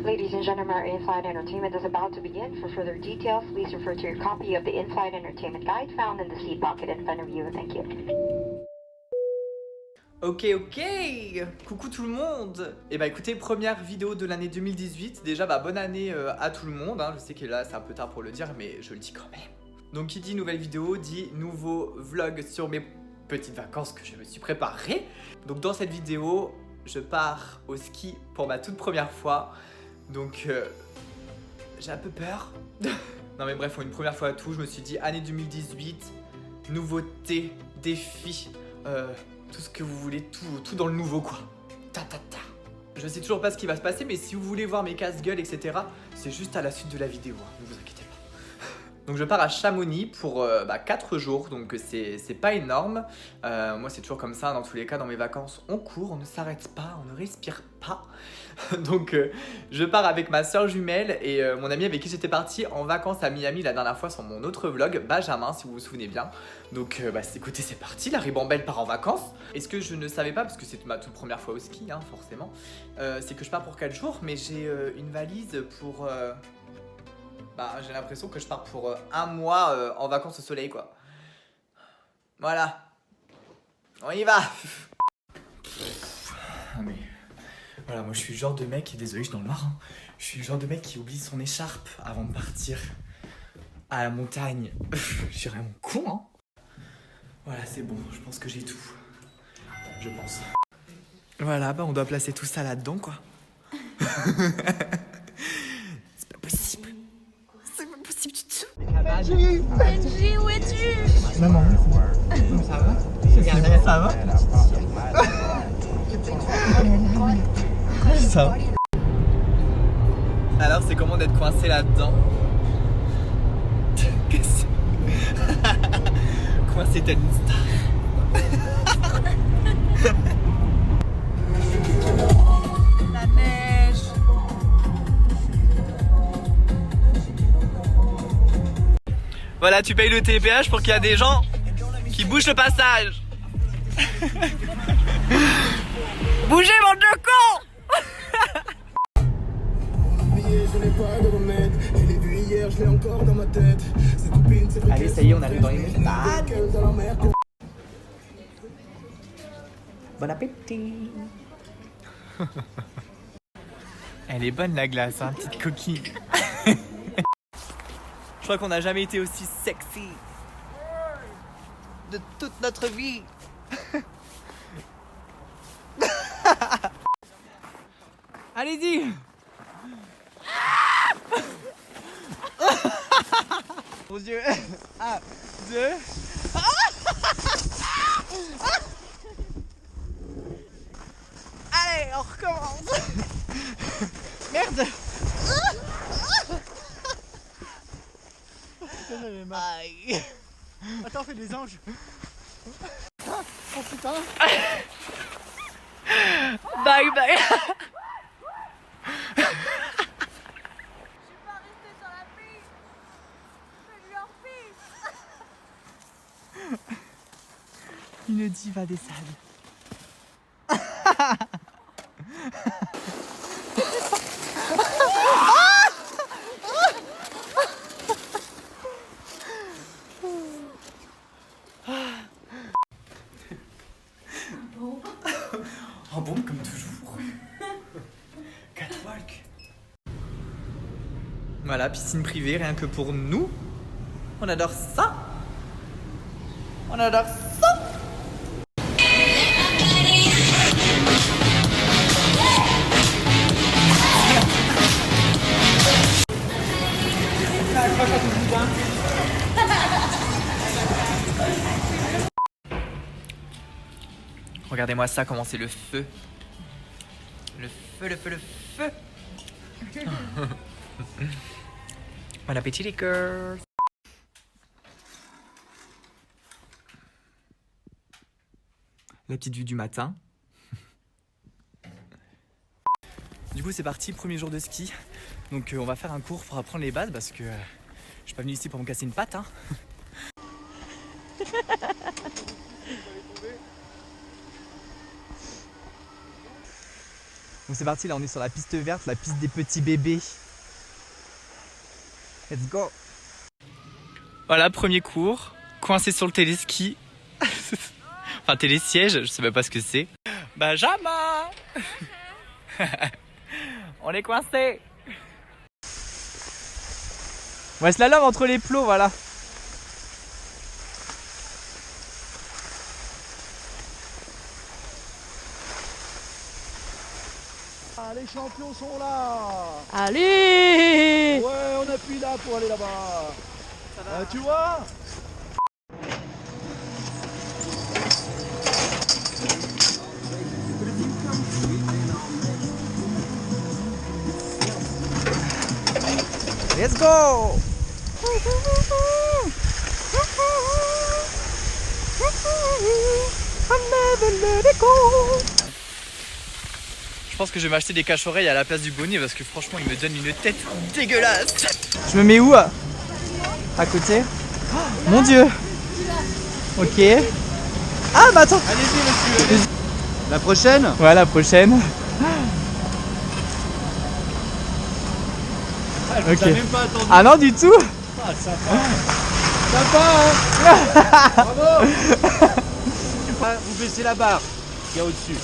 Ladies and gentlemen, our in-flight entertainment is about to begin. For further details, please refer to your copy of the in-flight entertainment guide found in the seat pocket in front of you. Thank you. Ok, coucou tout le monde. Et bah écoutez, première vidéo de l'année 2018. Déjà bonne année à tout le monde, hein. Je sais que là c'est un peu tard pour le dire, mais je le dis quand même. Donc qui dit nouvelle vidéo dit nouveau vlog sur mes petites vacances que je me suis préparé. Donc dans cette vidéo, je pars au ski pour ma toute première fois. Donc j'ai un peu peur. Non mais bref, une première fois à tout, je me suis dit année 2018, nouveauté, défi, tout ce que vous voulez, tout dans le nouveau quoi. Je sais toujours pas ce qui va se passer, mais si vous voulez voir mes casse-gueules, etc., c'est juste à la suite de la vidéo, hein, ne vous inquiétez pas. Donc je pars à Chamonix pour 4 jours, donc c'est pas énorme. Moi c'est toujours comme ça, dans tous les cas, dans mes vacances, on court, on ne s'arrête pas, on ne respire pas. Donc je pars avec ma soeur jumelle et mon ami avec qui j'étais parti en vacances à Miami la dernière fois sur mon autre vlog, Benjamin, si vous vous souvenez bien. Donc écoutez, c'est parti, la ribambelle part en vacances. Et ce que je ne savais pas, parce que c'est ma toute première fois au ski, hein, forcément, c'est que je pars pour 4 jours, mais j'ai une valise pour... j'ai l'impression que je pars pour 1 mois en vacances au soleil, quoi. Voilà. On y va. Mais... Voilà, moi je suis le genre de mec, désolé, je suis dans le noir, hein. Je suis le genre de mec qui oublie son écharpe avant de partir à la montagne. Je suis vraiment con, hein. Voilà, c'est bon, je pense que j'ai tout. Je pense. Voilà, on doit placer tout ça là-dedans, quoi. C'est pas possible. C'est pas possible du tout. Benji, où es-tu? Maman, ça va? Ça va? Ça. Alors c'est comment d'être coincé là-dedans? Qu'est-ce que coincé tel une star. La neige. Voilà, tu payes le TPH pour qu'il y a des gens qui bougent le passage. Bougez, bande de cons. Allez, ça y est, on arrive dans les montagnes. Bon appétit. Elle est bonne la glace, hein, petite coquille. Je crois qu'on n'a jamais été aussi sexy de toute notre vie. Allez-y. Mon Dieu. 1, 2. Allez, on recommence. Merde. Aïe. Attends, fais des anges. Oh putain. Bye bye. Je suis pas restée sur la piste. Je lui en fiche. Une diva des salles. En bombe comme toujours. Catwalk. Voilà, piscine privée, rien que pour nous. On adore ça. On adore ça. Regardez-moi ça, comment c'est le feu. Le feu, le feu, le feu. Bon appétit les girls. La petite vue du matin. Du coup c'est parti, premier jour de ski. Donc on va faire un cours pour apprendre les bases parce que je suis pas venu ici pour me casser une patte, hein. Bon c'est parti, là on est sur la piste verte, la piste des petits bébés. Let's go. Voilà, premier cours, coincé sur le téléski. Enfin télésiège, je sais même pas ce que c'est. Benjamin. On est coincé. Ouais, slalom entre les plots, voilà. Ah, les champions sont là. Allez! Ouais, on appuie là pour aller là-bas. Tu vois? Let's go. Je pense que je vais m'acheter des cache-oreilles à la place du bonnet parce que franchement il me donne une tête dégueulasse. Je me mets où? À côté? Oh, mon dieu. Ok. Ah bah attends. Allez-y monsieur. La prochaine? Ouais, la prochaine. Ok. Même pas attendu. Ah non du tout. Ah, sympa. Sympa, hein. Bravo. Vous baissez la barre qui est au-dessus.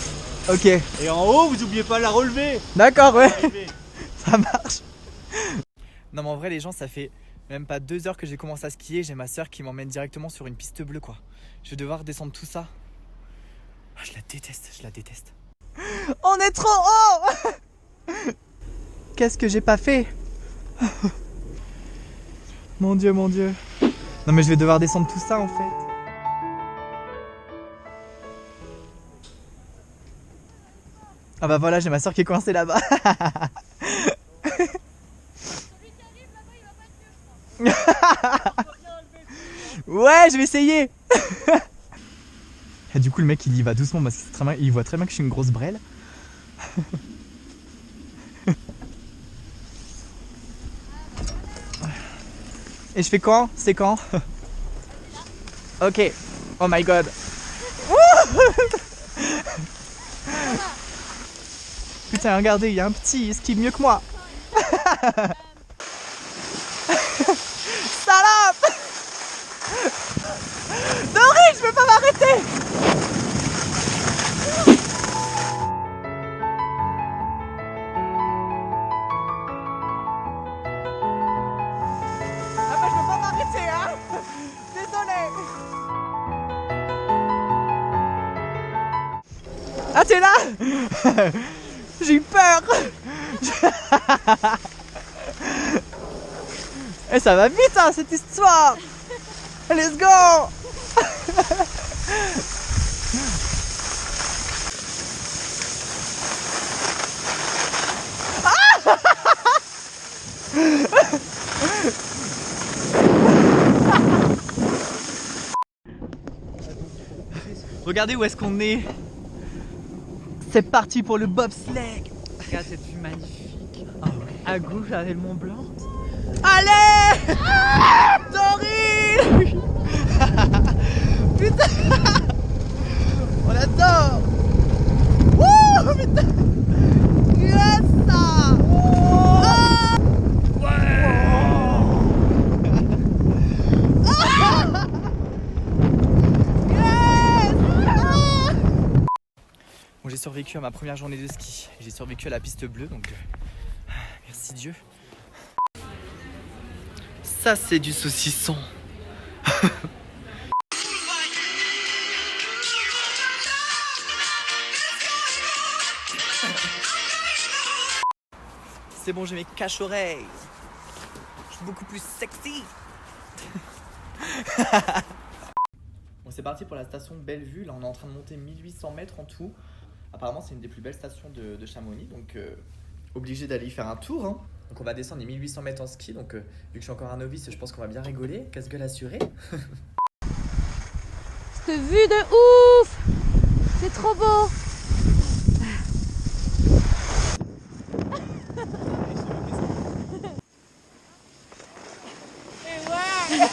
Ok. Et en haut, vous n'oubliez pas de la relever. D'accord, ouais. Ça marche. Non mais en vrai les gens, ça fait même pas 2 heures que j'ai commencé à skier. J'ai ma soeur qui m'emmène directement sur une piste bleue quoi. Je vais devoir descendre tout ça. Ah, je la déteste, je la déteste. On est trop haut. Qu'est-ce que j'ai pas fait? Mon dieu, mon dieu. Non mais je vais devoir descendre tout ça en fait. Ah bah voilà, j'ai ma soeur qui est coincée là-bas. Ouais, je vais essayer. Et du coup le mec il y va doucement parce qu'il voit très bien que je suis une grosse brêle. Et je fais quand? C'est quand? Ok. Oh my god. Putain, regardez, il y a un petit, il skie mieux que moi. Salope. Doris, je peux pas m'arrêter. Ah bah je peux pas m'arrêter, hein. Désolé. Ah t'es là. J'ai eu peur. Et ça va vite hein, cette histoire. Let's go. Regardez où est-ce qu'on est. C'est parti pour le bobsleigh. Regarde cette vue magnifique. Oh, à gauche, il y a le Mont Blanc. Allez Dory. Putain. On adore. Wouh, putain. Yes, ça. Bon, j'ai survécu à ma première journée de ski. J'ai survécu à la piste bleue, donc merci Dieu. Ça, c'est du saucisson. C'est bon, j'ai mes cache-oreilles. Je suis beaucoup plus sexy. Bon, c'est parti pour la station Bellevue. Là, on est en train de monter 1800 mètres en tout. Apparemment, c'est une des plus belles stations de Chamonix. Donc, obligé d'aller y faire un tour. Hein. Donc, on va descendre les 1800 mètres en ski. Donc, vu que je suis encore un novice, je pense qu'on va bien rigoler. Casse-gueule assuré. Cette vue de ouf! C'est trop beau! Et ouais!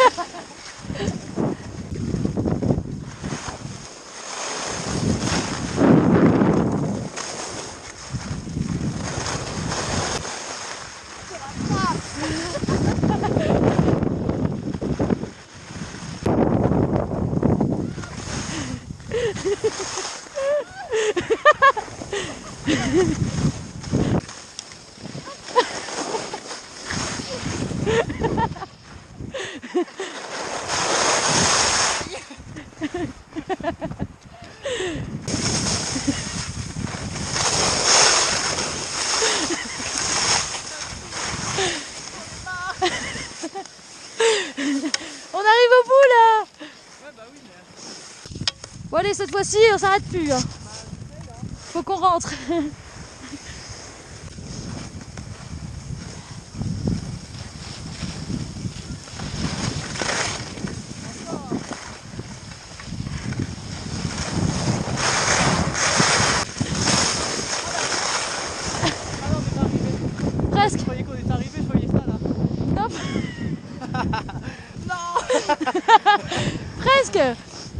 allez, cette fois-ci, on s'arrête plus. Hein. Faut qu'on rentre. Presque. Je croyais qu'on était arrivé, je voyais ça là. Non. Non. Presque.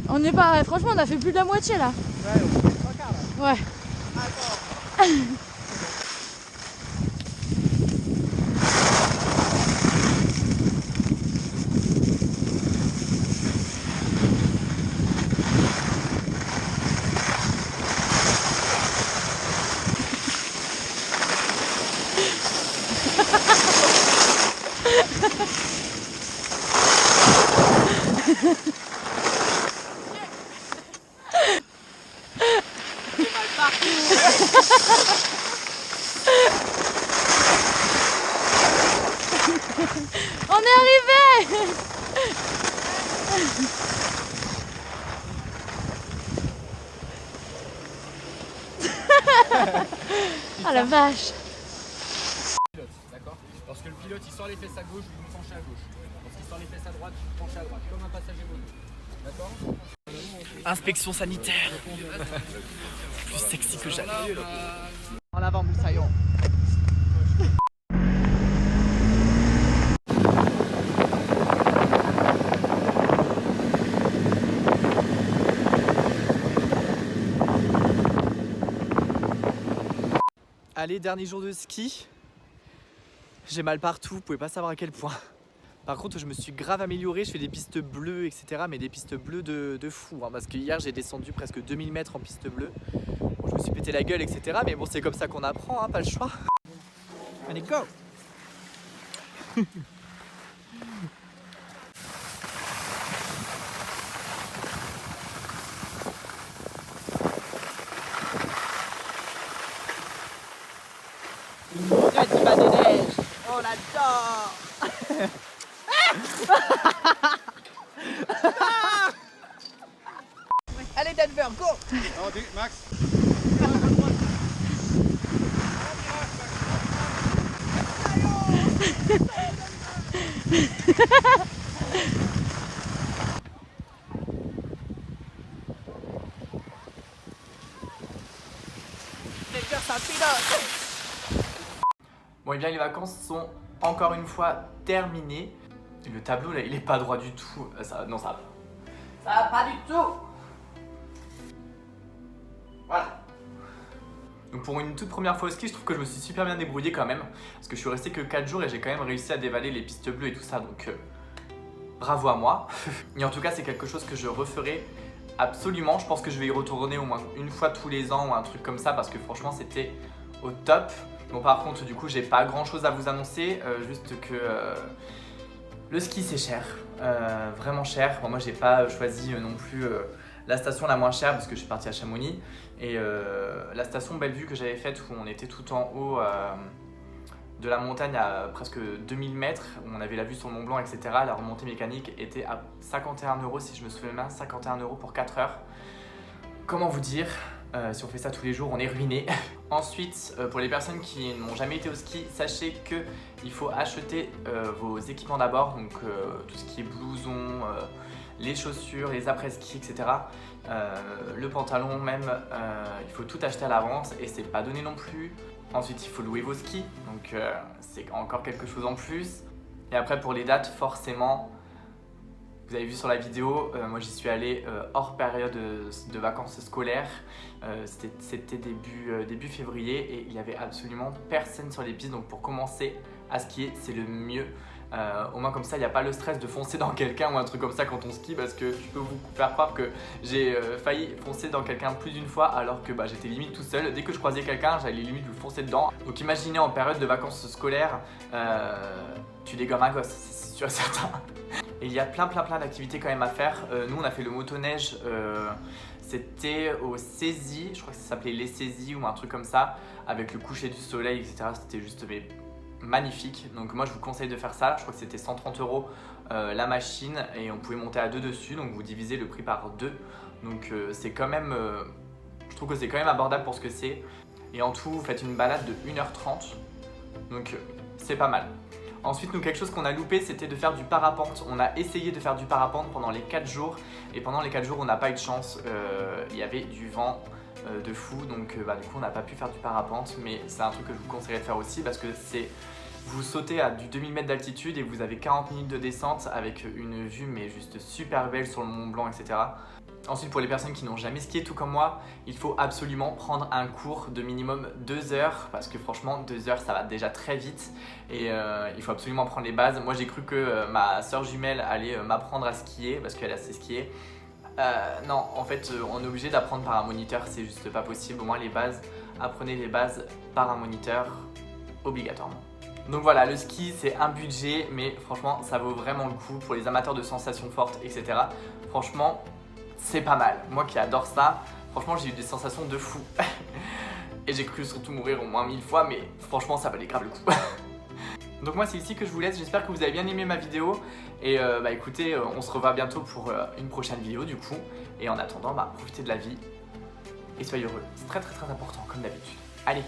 On n'est pas. Franchement, on a fait plus de la moitié là. Ouais, on fait 3 quarts là. Ouais. Attends. On est arrivé. Ah la vache. Pilote, d'accord. Lorsque le pilote il sort les fesses à gauche, vous vous penchez à gauche. Lorsqu'il sort les fesses à droite, vous penchez à droite, comme un passager moto. D'accord. Inspection sanitaire. Plus sexy que jamais. En avant, Moussaillon. Allez, dernier jour de ski. J'ai mal partout, vous pouvez pas savoir à quel point. Par contre, je me suis grave amélioré, je fais des pistes bleues, etc. Mais des pistes bleues de fou, hein, parce que hier j'ai descendu presque 2000 mètres en piste bleue. Bon, je me suis pété la gueule, etc. Mais bon, c'est comme ça qu'on apprend, hein, pas le choix. Allez, go. Oh, l'adore. Allez Denver, go. Oh, Max. Denver, c'est un pilote. Bon, et bien les vacances sont encore une fois terminées. Et le tableau là, il est pas droit du tout. Non, ça va. Ça va pas du tout. Voilà. Donc pour une toute première fois au ski, je trouve que je me suis super bien débrouillé quand même. Parce que je suis resté que 4 jours et j'ai quand même réussi à dévaler les pistes bleues et tout ça. Donc bravo à moi. Et en tout cas, c'est quelque chose que je referai absolument. Je pense que je vais y retourner au moins une fois tous les ans ou un truc comme ça. Parce que franchement, c'était au top. Bon, par contre, du coup, j'ai pas grand chose à vous annoncer. Juste que le ski, c'est cher. Vraiment cher. Bon, moi, j'ai pas choisi non plus la station la moins chère parce que je suis parti à Chamonix. Et la station Bellevue que j'avais faite où on était tout en haut de la montagne à presque 2000 mètres, où on avait la vue sur le Mont Blanc, etc. La remontée mécanique était à 51 € si je me souviens bien, 51 € pour 4 heures. Comment vous dire, si on fait ça tous les jours, on est ruiné. Ensuite, pour les personnes qui n'ont jamais été au ski, sachez qu'il faut acheter vos équipements d'abord, donc tout ce qui est blouson, les chaussures, les après-ski, etc. Le pantalon même, il faut tout acheter à l'avance et c'est pas donné non plus. Ensuite, il faut louer vos skis, donc c'est encore quelque chose en plus. Et après, pour les dates, forcément, vous avez vu sur la vidéo, moi j'y suis allé hors période de vacances scolaires. C'était début février et il y avait absolument personne sur les pistes. Donc pour commencer à skier, c'est le mieux. Au moins comme ça, il n'y a pas le stress de foncer dans quelqu'un ou un truc comme ça quand on skie, parce que je peux vous faire croire que j'ai failli foncer dans quelqu'un plus d'une fois alors que j'étais limite tout seul. Dès que je croisais quelqu'un, j'allais limite lui foncer dedans. Donc imaginez en période de vacances scolaires, tu dégommes un gosse, c'est sûr et certain. Et il y a plein d'activités quand même à faire. Nous on a fait le motoneige, c'était au Saisy, je crois que ça s'appelait les Saisies ou un truc comme ça, avec le coucher du soleil, etc. C'était juste magnifique. Donc moi je vous conseille de faire ça. Je crois que c'était 130 € la machine et on pouvait monter à 2 dessus. Donc vous divisez le prix par 2 Donc c'est quand même, je trouve que c'est quand même abordable pour ce que c'est. Et en tout, vous faites une balade de 1h30, donc c'est pas mal. Ensuite, nous, quelque chose qu'on a loupé, c'était de faire du parapente. On a essayé de faire du parapente pendant les 4 jours, et pendant les 4 jours, on n'a pas eu de chance. Il y avait du vent de fou, donc du coup, on n'a pas pu faire du parapente, mais c'est un truc que je vous conseillerais de faire aussi, parce que c'est... Vous sautez à du 2000 mètres d'altitude et vous avez 40 minutes de descente avec une vue mais juste super belle sur le Mont Blanc, etc. Ensuite, pour les personnes qui n'ont jamais skié tout comme moi, il faut absolument prendre un cours de minimum 2 heures, parce que franchement 2 heures ça va déjà très vite, et il faut absolument prendre les bases. Moi j'ai cru que ma soeur jumelle allait m'apprendre à skier parce qu'elle a sait skier. Non, en fait on est obligé d'apprendre par un moniteur, c'est juste pas possible. Au moins les bases, apprenez les bases par un moniteur obligatoirement. Donc voilà, le ski c'est un budget, mais franchement ça vaut vraiment le coup pour les amateurs de sensations fortes, etc. Franchement c'est pas mal. Moi qui adore ça, franchement j'ai eu des sensations de fou. Et j'ai cru surtout mourir au moins 1000 fois, mais franchement ça valait grave le coup. Donc moi c'est ici que je vous laisse, j'espère que vous avez bien aimé ma vidéo. Et écoutez, on se revoit bientôt pour une prochaine vidéo du coup. Et en attendant, profitez de la vie et soyez heureux. C'est très très très important comme d'habitude. Allez!